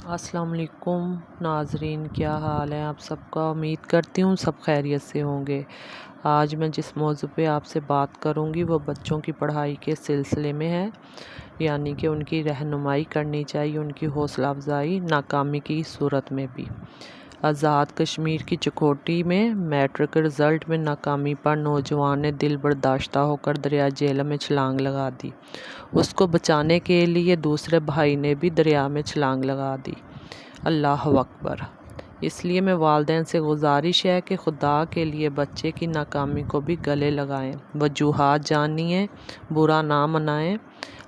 अस्सलाम वालेकुम नाज़रीन, क्या हाल है आप सबका। उम्मीद करती हूँ सब खैरियत से होंगे। आज मैं जिस मौजू पे आपसे बात करूँगी वो बच्चों की पढ़ाई के सिलसिले में है, यानी कि उनकी रहनुमाई करनी चाहिए, उनकी हौसला अफजाई नाकामी की सूरत में भी। आज़ाद कश्मीर की चकोटी में मैट्रिक रिज़ल्ट में नाकामी पर नौजवान ने दिल बर्दाश्ता होकर दरिया झेलम में छलांग लगा दी। उसको बचाने के लिए दूसरे भाई ने भी दरिया में छलांग लगा दी। अल्लाह अकबर। इसलिए मैं वालिदैन से गुजारिश है कि खुदा के लिए बच्चे की नाकामी को भी गले लगाएं, वजूहात जानिए, बुरा ना मनाएं।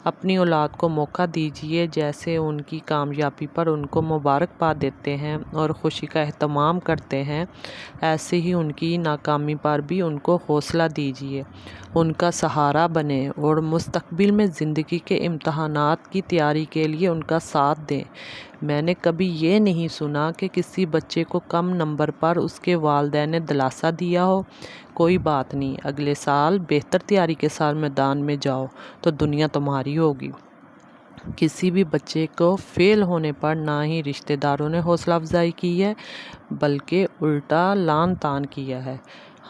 अपनी औलाद को मौका दीजिए, जैसे उनकी कामयाबी पर उनको मुबारकबाद देते हैं और ख़ुशी का एहतमाम करते हैं, ऐसे ही उनकी नाकामी पर भी उनको हौसला दीजिए, उनका सहारा बने और मुस्तकबिल में ज़िंदगी के इम्तहानात की तैयारी के लिए उनका साथ दें। मैंने कभी ये नहीं सुना कि किसी बच्चे को कम नंबर पर उसके वालिदैन ने दिलासा दिया हो, कोई बात नहीं, अगले साल बेहतर तैयारी के साथ मैदान में जाओ तो दुनिया तुम्हारी होगी। किसी भी बच्चे को फेल होने पर ना ही रिश्तेदारों ने हौसला अफजाई की है, बल्कि उल्टा लान तान किया है।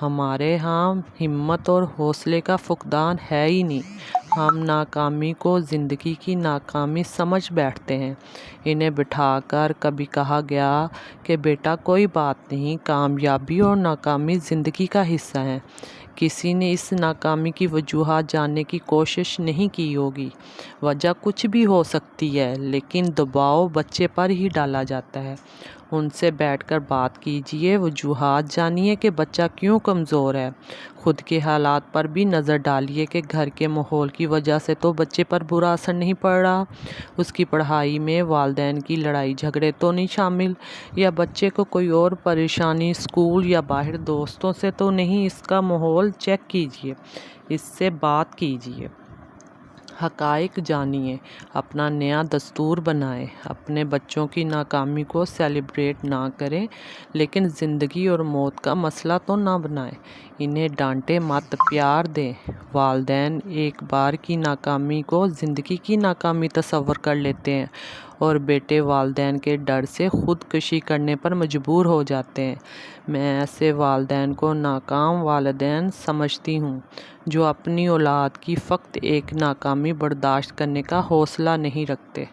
हमारे यहाँ हिम्मत और हौसले का फुकदान है ही नहीं। हम नाकामी को ज़िंदगी की नाकामी समझ बैठते हैं। इन्हें बिठाकर कभी कहा गया कि बेटा कोई बात नहीं, कामयाबी और नाकामी ज़िंदगी का हिस्सा है। किसी ने इस नाकामी की वजूहात जानने की कोशिश नहीं की होगी। वजह कुछ भी हो सकती है, लेकिन दबाव बच्चे पर ही डाला जाता है। उनसे बैठकर बात कीजिए, वजूहात जानिए कि बच्चा क्यों कमज़ोर है। ख़ुद के हालात पर भी नज़र डालिए कि घर के माहौल की वजह से तो बच्चे पर बुरा असर नहीं पड़ रहा, उसकी पढ़ाई में वालिदैन की लड़ाई झगड़े तो नहीं शामिल, या बच्चे को कोई और परेशानी स्कूल या बाहर दोस्तों से तो नहीं। इसका माहौल चेक कीजिए, इससे बात कीजिए, हक़ाइक़ जानिए, अपना नया दस्तूर बनाएं। अपने बच्चों की नाकामी को सेलिब्रेट ना करें, लेकिन ज़िंदगी और मौत का मसला तो ना बनाएं। इन्हें डांटे मत, प्यार दें। वालिदैन एक बार की नाकामी को ज़िंदगी की नाकामी तस्वर कर लेते हैं और बेटे वालिदैन के डर से ख़ुदकुशी करने पर मजबूर हो जाते हैं। मैं ऐसे वालिदैन को नाकाम वालिदैन समझती हूँ, जो अपनी औलाद की फ़कत एक नाकामी बर्दाश्त करने का हौसला नहीं रखते।